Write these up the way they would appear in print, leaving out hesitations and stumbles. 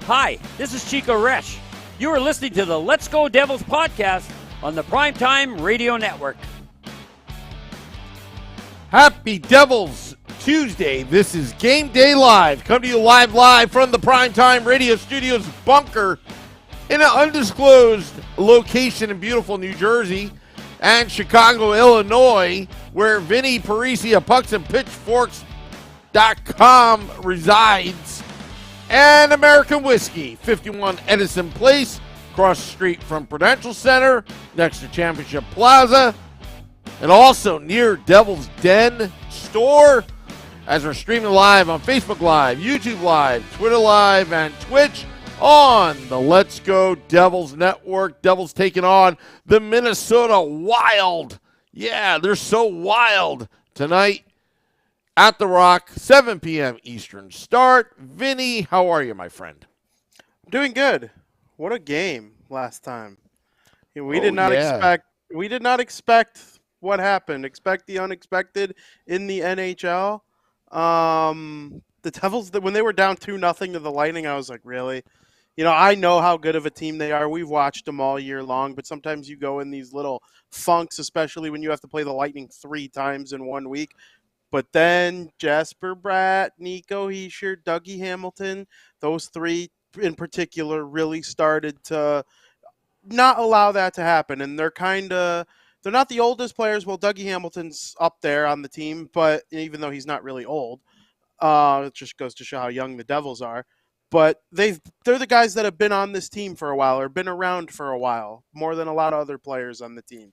Hi, this is Chico Resch. You are listening to the Let's Go Devils podcast on the Primetime Radio Network. Happy Devils Tuesday. This is Game Day Live. Come to you live from the Primetime Radio Studios bunker in an undisclosed location in beautiful New Jersey and Chicago, Illinois, where Vinnie, Parise of PucksandPitchforks.com resides, and American Whiskey, 51 Edison Place, across the street from Prudential Center, next to Championship Plaza, and also near Devil's Den store, as we're streaming live on Facebook Live, YouTube Live, Twitter Live, and Twitch on the Let's Go Devils Network. Devils taking on the Minnesota Wild. Yeah, they're so wild tonight at the Rock, 7 p.m. Eastern start. Vinny, how are you, my friend? I'm doing good. What a game last time. We did not expect what happened. Expect the unexpected in the NHL. The Devils, when they were down 2-0 to the Lightning, I was like, really? You know, I know how good of a team they are. We've watched them all year long, but sometimes you go in these little funks, especially when you have to play the Lightning 3 times in 1 week. But then Jesper Bratt, Nico Hischier, Dougie Hamilton, those 3 in particular really started to not allow that to happen. And they're not the oldest players. Well, Dougie Hamilton's up there on the team, but even though he's not really old, it just goes to show how young the Devils are. But they're the guys that have been on this team for a while or been around for a while, more than a lot of other players on the team.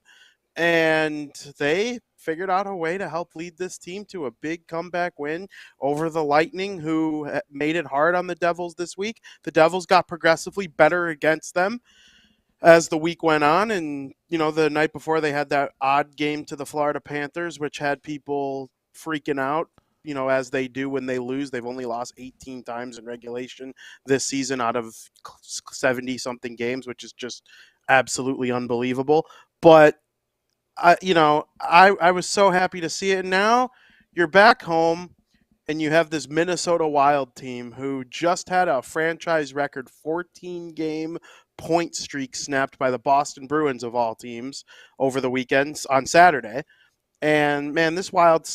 And they figured out a way to help lead this team to a big comeback win over the Lightning, who made it hard on the Devils this week. The Devils got progressively better against them as the week went on. And, you know, the night before they had that odd game to the Florida Panthers, which had people freaking out, you know, as they do when they lose. They've only lost 18 times in regulation this season out of 70-something games, which is just absolutely unbelievable. But I was so happy to see it. And now you're back home and you have this Minnesota Wild team who just had a franchise record 14-game point streak snapped by the Boston Bruins of all teams over the weekend on Saturday. And man, this Wild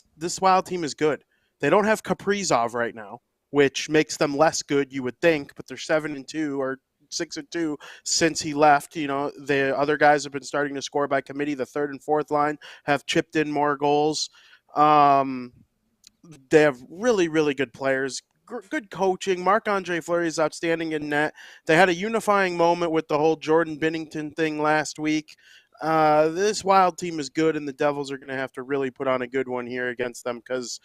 team is good. They don't have Kaprizov right now, which makes them less good, you would think, but they're 7-2 or 6-2 since he left. You know, the other guys have been starting to score by committee. The third and fourth line have chipped in more goals. They have really, really good players, good coaching. Marc-Andre Fleury is outstanding in net. They had a unifying moment with the whole Jordan Binnington thing last week. This Wild team is good, and the Devils are going to have to really put on a good one here against them because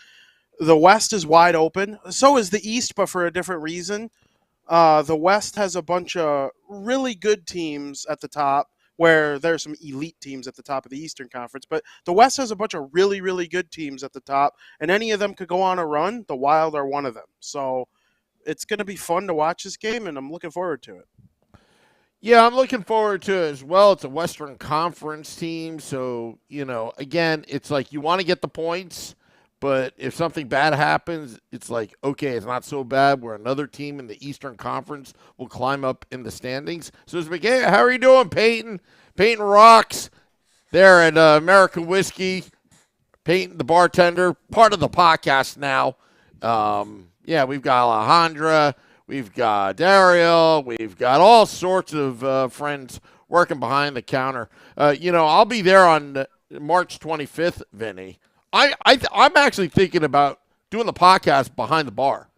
the West is wide open. So is the East, but for a different reason. The West has a bunch of really good teams at the top, where there's some elite teams at the top of the Eastern Conference. But the West has a bunch of really, really good teams at the top, and any of them could go on a run. The Wild are one of them. So it's going to be fun to watch this game, and I'm looking forward to it. Yeah, I'm looking forward to it as well. It's a Western Conference team, so, you know, again, it's like you want to get the points, but if something bad happens, it's like, okay, it's not so bad where another team in the Eastern Conference will climb up in the standings. So it's like, hey, how are you doing, Peyton? Peyton rocks there at American Whiskey. Peyton, the bartender, part of the podcast now. Yeah, we've got Alejandra. We've got Dario. We've got all sorts of friends working behind the counter. I'll be there on March 25th, Vinny. I'm actually thinking about doing the podcast behind the bar,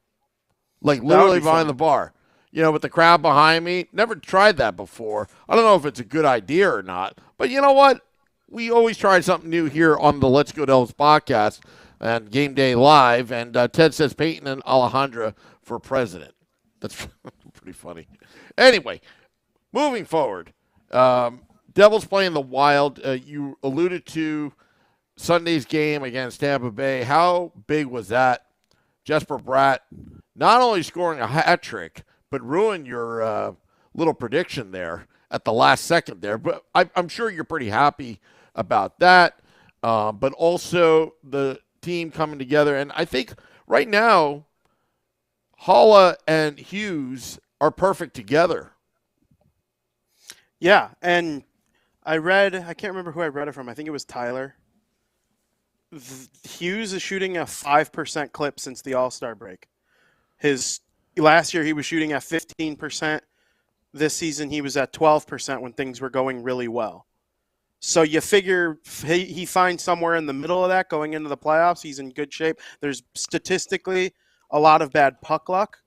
like literally behind the bar, with the crowd behind me. Never tried that before. I don't know if it's a good idea or not, but you know what? We always try something new here on the Let's Go Devils podcast and Game Day Live, and Ted says Peyton and Alejandra for president. That's pretty funny. Anyway, moving forward, Devils playing the Wild. You alluded to Sunday's game against Tampa Bay. How big was that? Jesper Bratt not only scoring a hat trick, but ruined your little prediction there at the last second there. But I'm sure you're pretty happy about that. But also the team coming together. And I think right now, Haula and Hughes are perfect together. Yeah, and I can't remember who I read it from. I think it was Tyler. Hughes is shooting a 5% clip since the All-Star break. His last year he was shooting at 15%. This season he was at 12% when things were going really well. So you figure he finds somewhere in the middle of that going into the playoffs. He's in good shape. There's statistically a lot of bad puck luck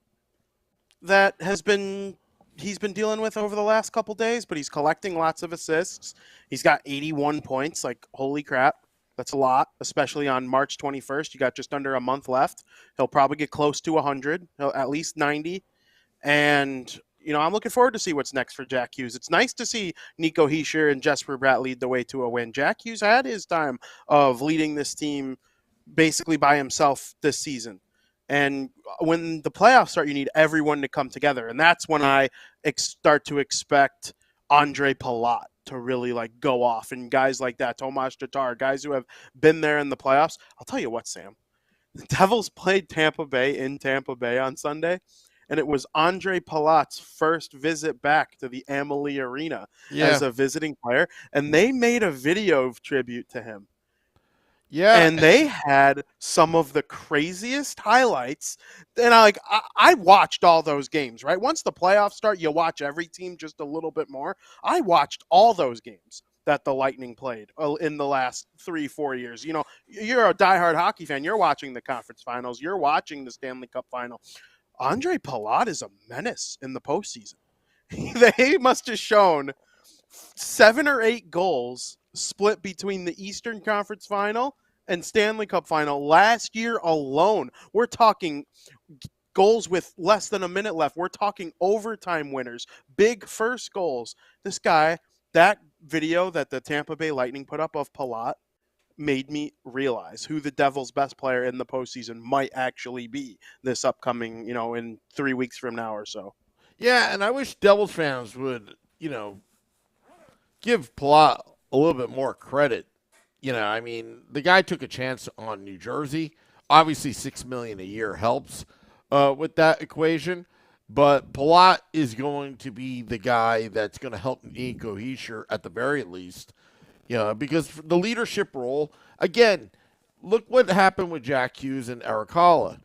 that he's been dealing with over the last couple days, but he's collecting lots of assists. He's got 81 points. Like, holy crap. That's a lot, especially on March 21st. You got just under a month left. He'll probably get close to 100, at least 90. And, I'm looking forward to see what's next for Jack Hughes. It's nice to see Nico Hischier and Jesper Bratt lead the way to a win. Jack Hughes had his time of leading this team basically by himself this season. And when the playoffs start, you need everyone to come together. And that's when I start to expect Andre Palat to really go off, and guys like that, Tomas Tatar, guys who have been there in the playoffs. I'll tell you what, Sam, the Devils played Tampa Bay in Tampa Bay on Sunday, and it was Andre Palat's first visit back to the Amalie Arena as a visiting player, and they made a video tribute to him. Yeah. And they had some of the craziest highlights. And I watched all those games, right? Once the playoffs start, you watch every team just a little bit more. I watched all those games that the Lightning played in the last 3-4 years. You're a diehard hockey fan. You're watching the conference finals. You're watching the Stanley Cup final. Andre Palat is a menace in the postseason. They must have shown 7 or 8 goals split between the Eastern Conference Final and Stanley Cup Final last year alone. We're talking goals with less than a minute left. We're talking overtime winners, big first goals. This guy, that video that the Tampa Bay Lightning put up of Palat made me realize who the Devils' best player in the postseason might actually be this upcoming, in 3 weeks from now or so. Yeah, and I wish Devils fans would, give Palat a little bit more credit. The guy took a chance on New Jersey. Obviously, $6 million a year helps with that equation, but Palat is going to be the guy that's going to help Nico Hischier at the very least. Because the leadership role, again, look what happened with Jack Hughes and Eric Haula.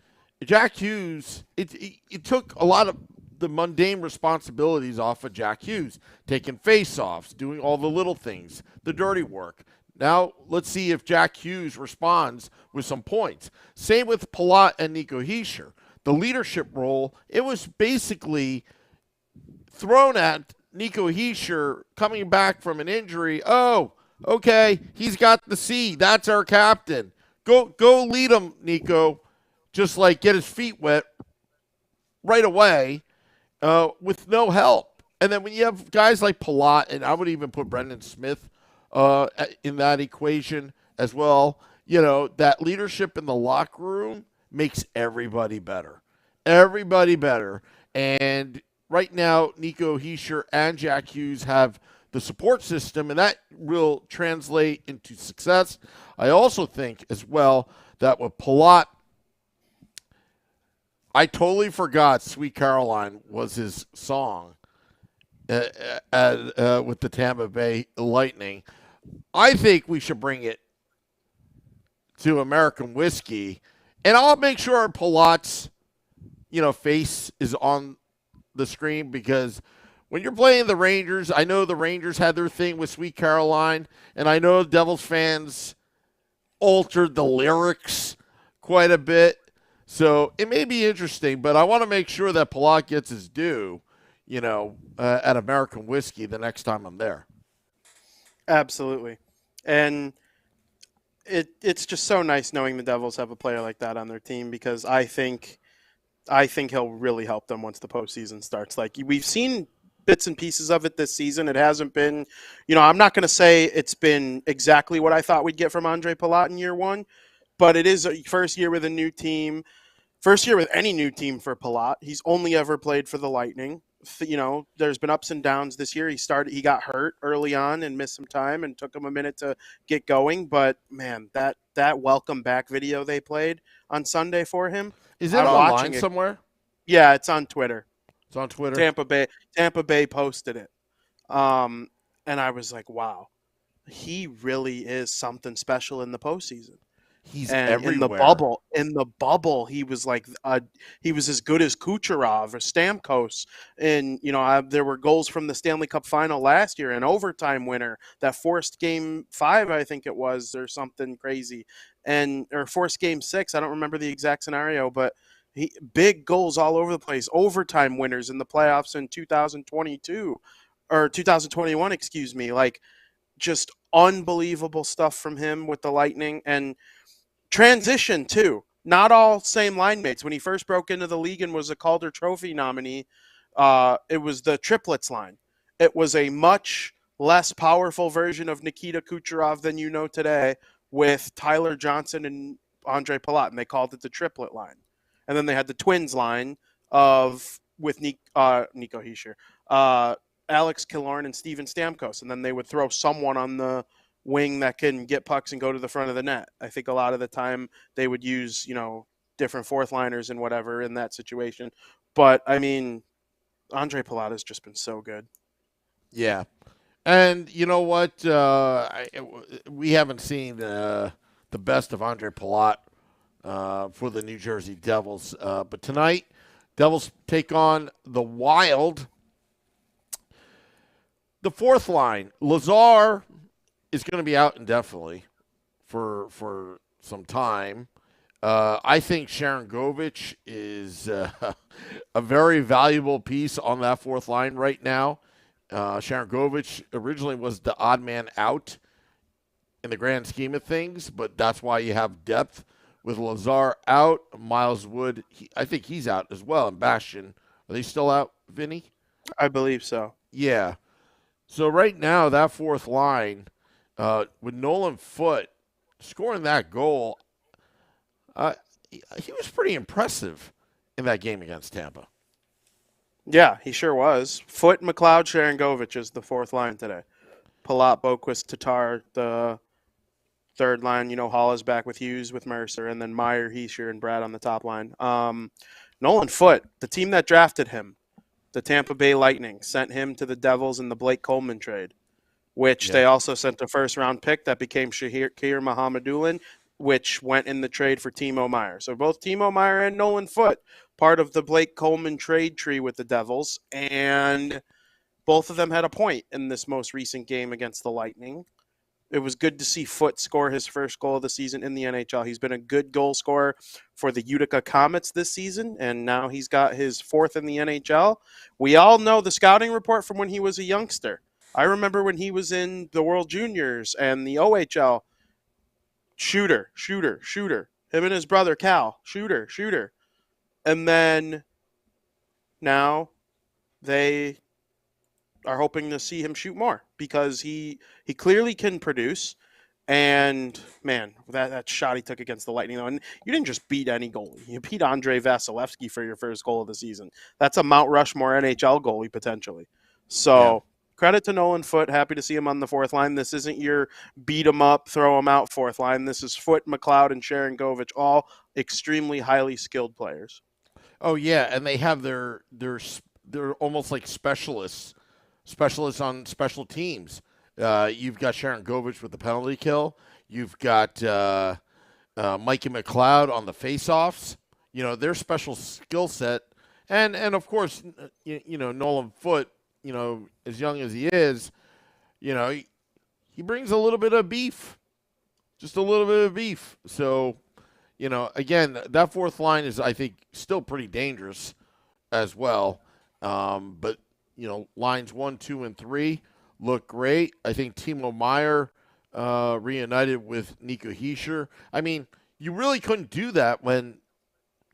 Jack Hughes, it took a lot of the mundane responsibilities off of Jack Hughes, taking face-offs, doing all the little things, the dirty work. Now, let's see if Jack Hughes responds with some points. Same with Palat and Nico Hischier. The leadership role, it was basically thrown at Nico Hischier coming back from an injury. Oh, okay, he's got the C. That's our captain. Go lead him, Nico. Just get his feet wet right away. With no help. And then when you have guys like Palat, and I would even put Brendan Smith in that equation as well, that leadership in the locker room makes everybody better. Everybody better. And right now, Nico Hischier and Jack Hughes have the support system, and that will translate into success. I also think as well that with Palat, I totally forgot Sweet Caroline was his song with the Tampa Bay Lightning. I think we should bring it to American Whiskey, and I'll make sure Palat's, face is on the screen, because when you're playing the Rangers, I know the Rangers had their thing with Sweet Caroline, and I know Devils fans altered the lyrics quite a bit. So it may be interesting, but I want to make sure that Palat gets his due, at American Whiskey the next time I'm there. Absolutely. And it's just so nice knowing the Devils have a player like that on their team, because I think he'll really help them once the postseason starts. We've seen bits and pieces of it this season. It hasn't been, I'm not going to say it's been exactly what I thought we'd get from Andre Palat in year one, but it is a first year with a new team. First year with any new team for Palat. He's only ever played for the Lightning. There's been ups and downs this year. He got hurt early on and missed some time, and took him a minute to get going. But man, that welcome back video they played on Sunday for him. Is it online somewhere? Yeah, it's on Twitter. It's on Twitter. Tampa Bay posted it. And I was like, wow, he really is something special in the postseason. He's And everywhere. in the bubble, he was like, he was as good as Kucherov or Stamkos. And there were goals from the Stanley Cup Final last year, an overtime winner that forced Game 5, I think it was, or something crazy, or forced Game 6. I don't remember the exact scenario, but big goals all over the place, overtime winners in the playoffs in 2022 or 2021, excuse me, like just unbelievable stuff from him with the Lightning. And transition too. Not all same line mates. When he first broke into the league and was a Calder Trophy nominee, it was the triplets line. It was a much less powerful version of Nikita Kucherov than you know today, with Tyler Johnson and Andre Palat, and they called it the triplet line. And then they had the twins line with Nico Hischier, Alex Killorn, and Steven Stamkos, and then they would throw someone on the wing that can get pucks and go to the front of the net. I think a lot of the time they would use, different fourth liners and whatever in that situation. But I mean, Andre Palat has just been so good. Yeah. And you know what? We haven't seen the best of Andre Palat for the New Jersey Devils. But tonight, Devils take on the Wild. The fourth line, Lazar is going to be out indefinitely for some time. I think Sharon Govich is a very valuable piece on that fourth line right now. Sharon Govich originally was the odd man out in the grand scheme of things, but that's why you have depth. With Lazar out, Miles Wood, I think he's out as well, and Bastian. Are they still out, Vinnie? I believe so. Yeah. So right now, that fourth line, with Nolan Foote scoring that goal, he was pretty impressive in that game against Tampa. Yeah, he sure was. Foote, McLeod, Sharon Govich is the fourth line today. Palat, Boquist, Tatar, the third line. Hall is back with Hughes, with Mercer, and then Meyer, Hischier, and Brad on the top line. Nolan Foote, the team that drafted him, the Tampa Bay Lightning, sent him to the Devils in the Blake Coleman trade, which they also sent a first-round pick that became Shahir Mahamadulin, which went in the trade for Timo Meier. So both Timo Meier and Nolan Foote, part of the Blake Coleman trade tree with the Devils, and both of them had a point in this most recent game against the Lightning. It was good to see Foote score his first goal of the season in the NHL. He's been a good goal scorer for the Utica Comets this season, and now he's got his fourth in the NHL. We all know the scouting report from when he was a youngster. I remember when he was in the World Juniors and the OHL. Shooter. Him and his brother Cal, shooter. And then now they are hoping to see him shoot more because he clearly can produce. And man, that shot he took against the Lightning, though, and you didn't just beat any goalie. You beat Andrei Vasilevsky for your first goal of the season. That's a Mount Rushmore NHL goalie potentially. So credit to Nolan Foote. Happy to see him on the fourth line. This isn't your beat him up, throw him out fourth line. This is Foote, McLeod, and Sharon Govich, all extremely highly skilled players. Oh yeah, and they have they're almost like specialists on special teams. You've got Sharon Govich with the penalty kill. You've got Mikey McLeod on the faceoffs. Their special skill set, and of course, Nolan Foote. As young as he is, he brings a little bit of beef, just a little bit of beef. So, again, that fourth line is, I think, still pretty dangerous as well. But lines 1, 2, and 3 look great. I think Timo Meier reunited with Nico Hischier. I mean, you really couldn't do that when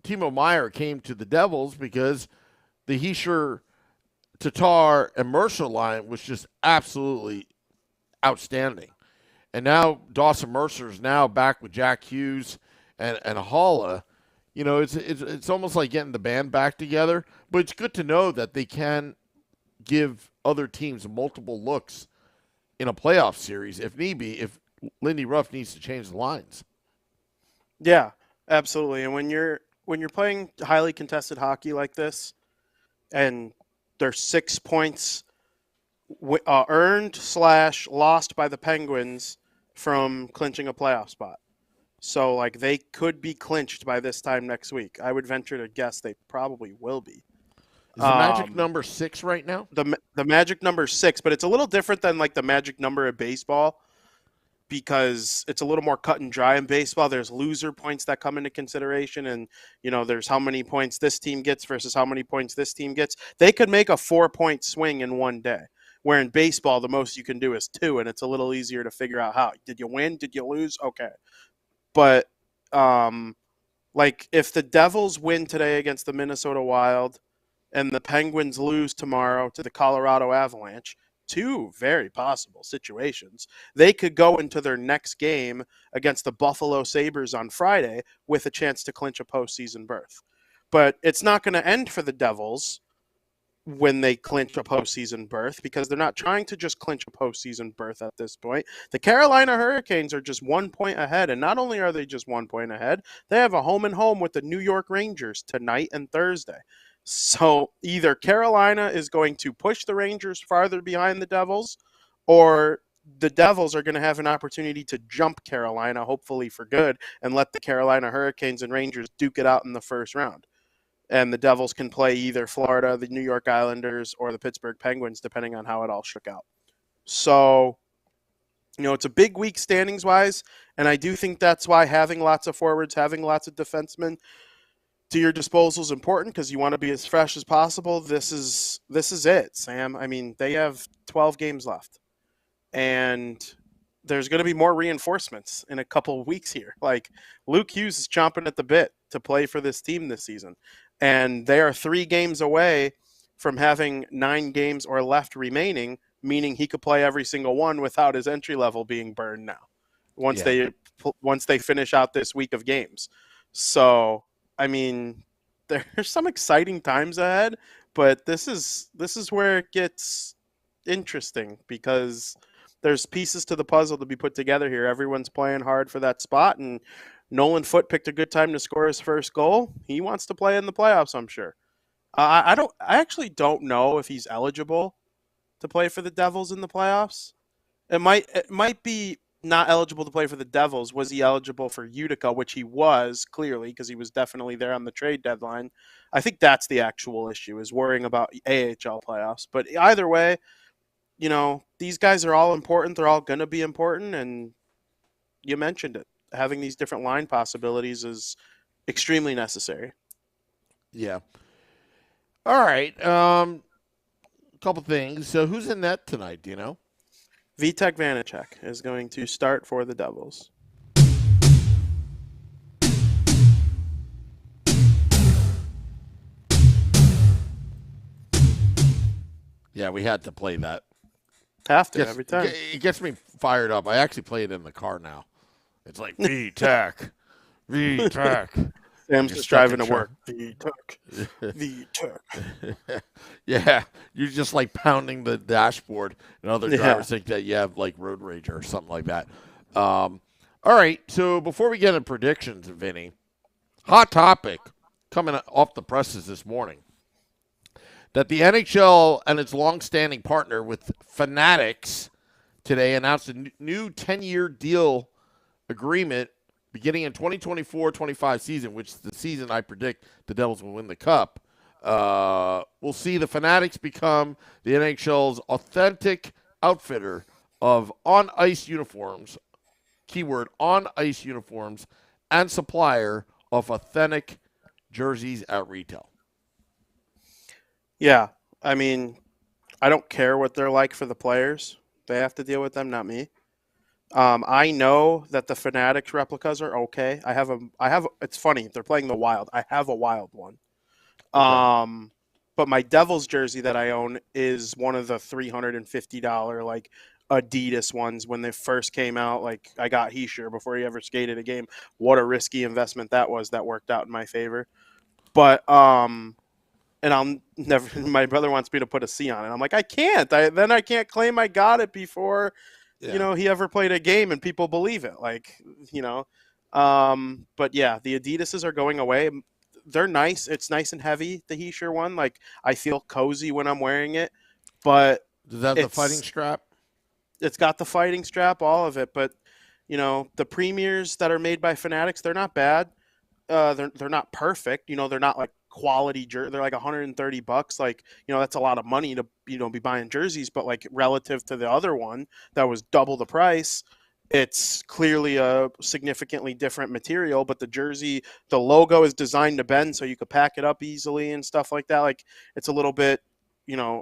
Timo Meier came to the Devils because the Hischier, Tatar, and Mercer line was just absolutely outstanding. And now Dawson Mercer's now back with Jack Hughes and Holla. It's almost like getting the band back together. But it's good to know that they can give other teams multiple looks in a playoff series if need be, if Lindy Ruff needs to change the lines. Yeah, absolutely. And when you're playing highly contested hockey like this, and they're 6 points earned/lost by the Penguins from clinching a playoff spot. So, like, they could be clinched by this time next week. I would venture to guess they probably will be. Is the magic number 6 right now? The magic number 6, but it's a little different than like the magic number of baseball because it's a little more cut and dry in baseball. There's loser points that come into consideration, and there's how many points this team gets versus how many points this team gets. They could make a 4-point swing in one day. Where in baseball, the most you can do is 2, and it's a little easier to figure out how. Did you win? Did you lose? Okay. But like if the Devils win today against the Minnesota Wild and the Penguins lose tomorrow to the Colorado Avalanche, 2 very possible situations, they could go into their next game against the Buffalo Sabres on Friday with a chance to clinch a postseason berth. But it's not going to end for the Devils when they clinch a postseason berth because they're not trying to just clinch a postseason berth at this point. The Carolina Hurricanes are just 1 point ahead, and not only are they just 1 point ahead, they have a home and home with the New York Rangers tonight and Thursday. So either Carolina is going to push the Rangers farther behind the Devils, or the Devils are going to have an opportunity to jump Carolina, hopefully for good, and let the Carolina Hurricanes and Rangers duke it out in the first round. And the Devils can play either Florida, the New York Islanders, or the Pittsburgh Penguins, depending on how it all shook out. So, it's a big week standings-wise, and I do think that's why having lots of forwards, having lots of defensemen to your disposal is important because you want to be as fresh as possible. This is it, Sam. I mean, they have 12 games left, and there's going to be more reinforcements in a couple of weeks here. Like, Luke Hughes is chomping at the bit to play for this team this season. And they are 3 games away from having 9 games or left remaining, meaning he could play every single one without his entry level being burned now. Once they finish out this week of games. So, I mean, there's some exciting times ahead, but this is where it gets interesting because there's pieces to the puzzle to be put together here. Everyone's playing hard for that spot, and Nolan Foote picked a good time to score his first goal. He wants to play in the playoffs, I'm sure. I actually don't know if he's eligible to play for the Devils in the playoffs. It might be not eligible to play for the Devils. Was he eligible for Utica, which he was clearly because he was definitely there on the trade deadline. I think that's the actual issue, is worrying about AHL playoffs. But either way, these guys are all important. They're all going to be important, and you mentioned it. Having these different line possibilities is extremely necessary. Yeah. All right. A couple things. So who's in net tonight? Do you know? Vitek Vanacek is going to start for the Devils. Yeah, we had to play that. Have to every time. It gets me fired up. I actually play it in the car now. It's like VTech. Sam's just driving to work. VTech. Yeah, you're just like pounding the dashboard, and other drivers think that you have like road rage or something like that. All right, so before we get into predictions, Vinny, hot topic coming off the presses this morning that the NHL and its longstanding partner with Fanatics today announced a new 10-year deal agreement beginning in 2024-25 season, which is the season I predict the Devils will win the Cup. We'll see the Fanatics become the NHL's authentic outfitter of on-ice uniforms, keyword on-ice uniforms, and supplier of authentic jerseys at retail. Yeah, I mean, I don't care what they're like for the players. They have to deal with them, not me. I know that the Fanatics replicas are okay. I have. It's funny. They're playing the Wild. I have a Wild one. Okay. But my Devils jersey that I own is one of the $350 like Adidas ones when they first came out. Like I got Heischer before he ever skated a game. What a risky investment that was. That worked out in my favor. But and I'll never. My brother wants me to put a C on it. I'm like, I can't. Then I can't claim I got it before. Yeah. He ever played a game and people believe it. Like, but yeah, the Adidases are going away. they're nice. It's nice and heavy, the Heischer one. Like, I feel cozy when I'm wearing it, but Does that have the fighting strap? It's got the fighting strap, all of it. But, the premiers that are made by Fanatics, they're not bad. They're not perfect. They're not like quality they're like $130. Like, that's a lot of money to be buying jerseys, but like relative to the other one that was double the price, it's clearly a significantly different material. But the logo is designed to bend so you could pack it up easily and stuff like that. Like, it's a little bit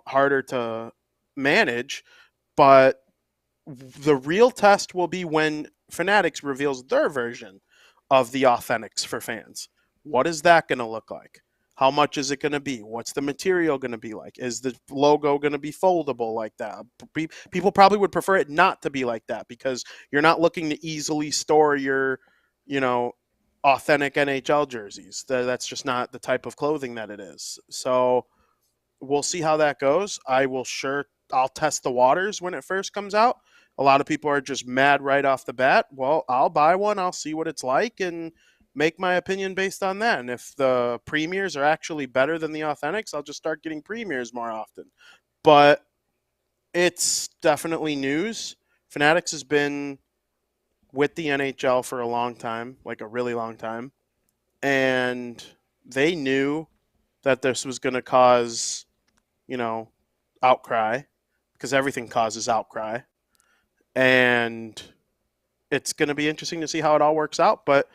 harder to manage, but the real test will be when Fanatics reveals their version of the Authentics for fans. What is that going to look like? How much is it going to be? What's the material going to be like? Is the logo going to be foldable like that? People probably would prefer it not to be like that, because you're not looking to easily store your, authentic NHL jerseys. That's just not the type of clothing that it is. So we'll see how that goes. I'll test the waters when it first comes out. A lot of people are just mad right off the bat. Well, I'll buy one. I'll see what it's like and make my opinion based on that. And if the premiers are actually better than the authentics, I'll just start getting premiers more often. But it's definitely news. Fanatics has been with the NHL for a long time, like a really long time. And they knew that this was going to cause, outcry, because everything causes outcry. And it's going to be interesting to see how it all works out. But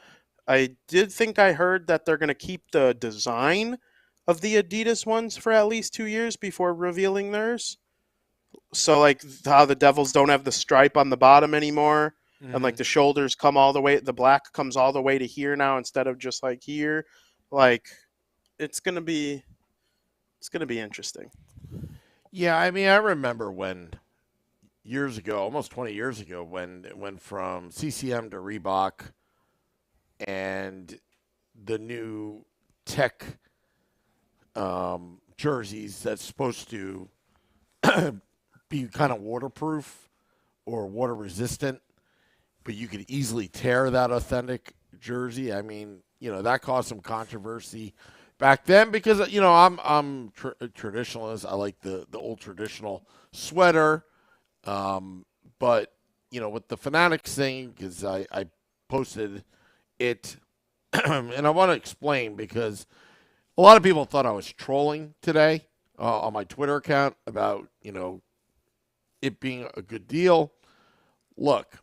I did think I heard that they're going to keep the design of the Adidas ones for at least 2 years before revealing theirs. So, like, how the Devils don't have the stripe on the bottom anymore, and like the shoulders come all the way, the black comes all the way to here now instead of just like here. Like, it's going to be interesting. Yeah, I mean, I remember when years ago, almost 20 years ago, when it went from CCM to Reebok and the new tech jerseys that's supposed to be kind of waterproof or water resistant, but you could easily tear that authentic jersey. I mean, that caused some controversy back then because, I'm traditionalist. I like the old traditional sweater. But, with the Fanatics thing, because I posted it, and I want to explain because a lot of people thought I was trolling today on my Twitter account about, it being a good deal. Look,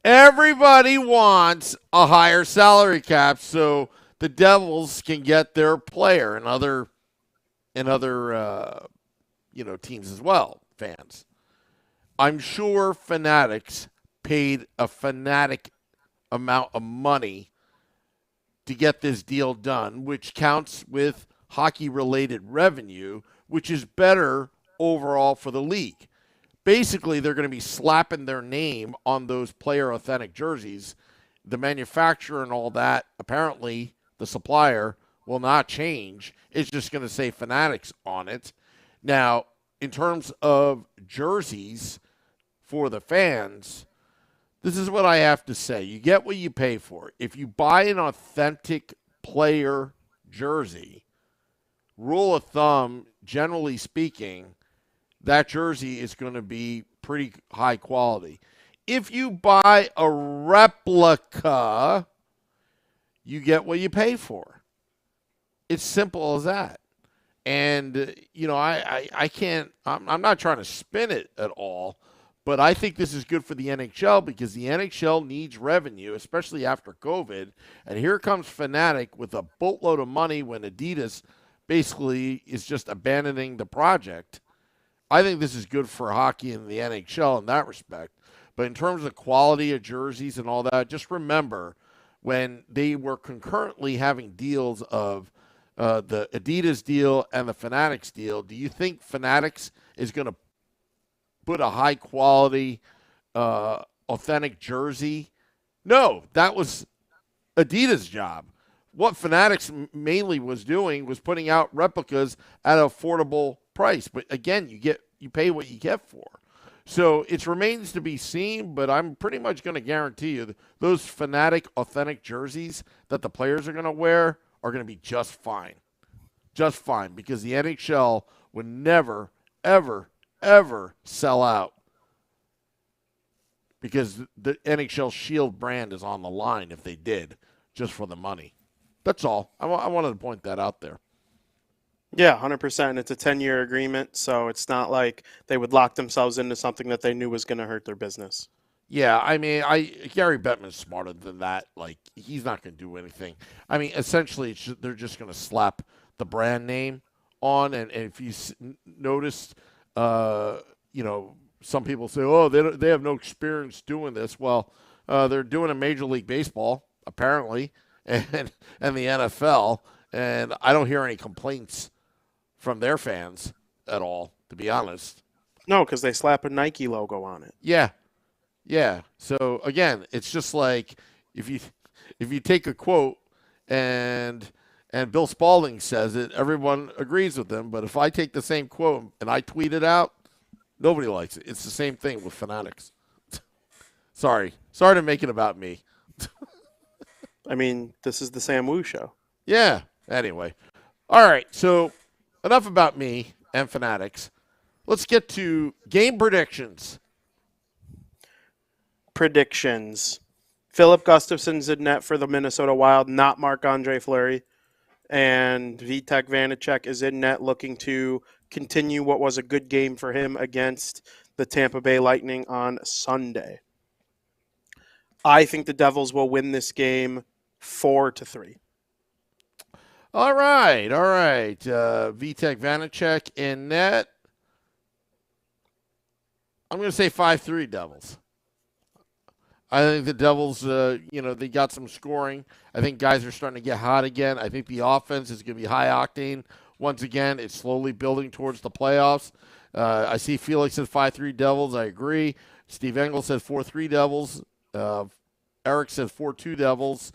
everybody wants a higher salary cap so the Devils can get their player and other teams as well, fans. I'm sure Fanatics paid a fanatic amount of money to get this deal done, which counts with hockey-related revenue, which is better overall for the league. Basically, they're going to be slapping their name on those player authentic jerseys. The manufacturer and all that, apparently the supplier, will not change. It's just going to say Fanatics on it. Now, in terms of jerseys for the fans, this is what I have to say. You get what you pay for. If you buy an authentic player jersey, rule of thumb, generally speaking, that jersey is going to be pretty high quality. If you buy a replica, you get what you pay for. It's simple as that. And, I can't, I'm not trying to spin it at all, but I think this is good for the NHL because the NHL needs revenue, especially after COVID. And here comes Fanatic with a boatload of money when Adidas basically is just abandoning the project. I think this is good for hockey and the NHL in that respect. But in terms of quality of jerseys and all that, just remember when they were concurrently having deals of the Adidas deal and the Fanatics deal, do you think Fanatics is going to put a high-quality, authentic jersey? No, that was Adidas' job. What Fanatics mainly was doing was putting out replicas at an affordable price. But again, you pay what you get for. So it remains to be seen, but I'm pretty much going to guarantee you that those Fanatic authentic jerseys that the players are going to wear are going to be just fine. Just fine, because the NHL would never, ever, ever sell out, because the NHL Shield brand is on the line if they did, just for the money. That's all. I wanted to point that out there. Yeah, 100%. It's a 10-year agreement, so it's not like they would lock themselves into something that they knew was going to hurt their business. Yeah, I mean, Gary Bettman's smarter than that. Like, he's not going to do anything. I mean, essentially, they're just going to slap the brand name on, and if you noticed, some people say, oh, they have no experience doing this. Well, they're doing a Major League Baseball, apparently, and the NFL, and I don't hear any complaints from their fans at all, to be honest. No, because they slap a Nike logo on it. Yeah. So again, it's just like if you take a quote and Bill Spalding says it, everyone agrees with him. But if I take the same quote and I tweet it out, nobody likes it. It's the same thing with Fanatics. Sorry to make it about me. I mean, this is the Sam Wu show. Yeah. Anyway, all right. So enough about me and Fanatics. Let's get to game predictions. Philip Gustafson's in net for the Minnesota Wild, not Marc-Andre Fleury. And Vitek Vanacek is in net looking to continue what was a good game for him against the Tampa Bay Lightning on Sunday. I think the Devils will win this game 4-3. All right. Vitek Vanacek in net. I'm going to say 5-3 Devils. I think the Devils, they got some scoring. I think guys are starting to get hot again. I think the offense is going to be high octane. Once again, it's slowly building towards the playoffs. I see Felix said 5-3 Devils. I agree. Steve Engel said 4-3 Devils. Eric said 4-2 Devils.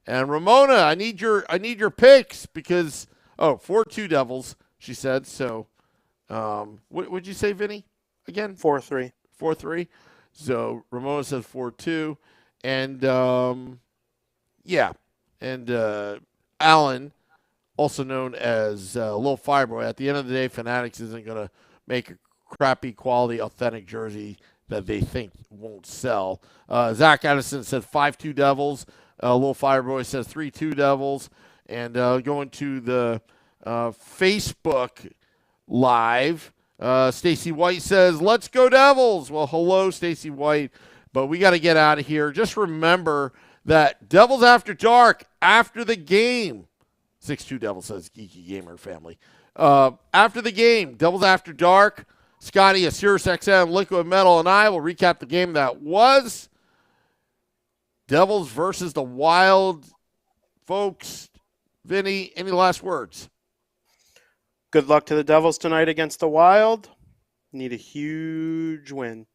And Ramona, I need your picks because 4-2 Devils, she said. So, what would you say, Vinny? Again, 4-3. 4-3. So Ramona says 4-2, and Alan, also known as Lil Fireboy. At the end of the day, Fanatics isn't going to make a crappy quality, authentic jersey that they think won't sell. Zach Addison said 5-2 Devils. Lil Fireboy says 3-2 Devils. And going to the Facebook Live, Stacy White says, let's go Devils. Well, hello, Stacy White, but we got to get out of here. Just remember that Devils After Dark, after the game, 6-2 Devils says Geeky Gamer Family. After the game, Devils After Dark, Scotty, a Sirius XM, Liquid Metal, and I will recap the game that was Devils versus the Wild. Folks, Vinny, any last words? Good luck to the Devils tonight against the Wild. Need a huge win.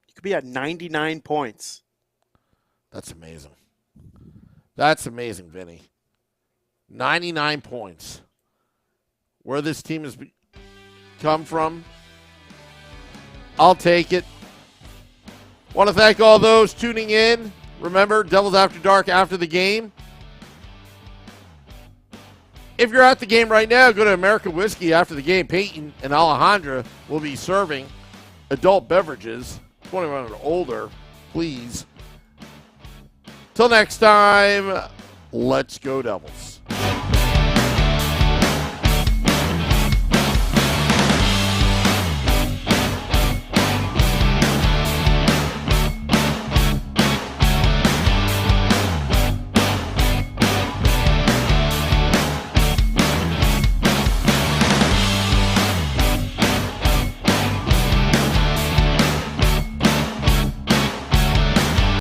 You could be at 99 points. That's amazing. That's amazing, Vinny. 99 points. Where this team has come from, I'll take it. Want to thank all those tuning in. Remember, Devils After Dark after the game. If you're at the game right now, go to American Whiskey after the game. Peyton and Alejandra will be serving adult beverages, 21 and older, please. Till next time, let's go Devils.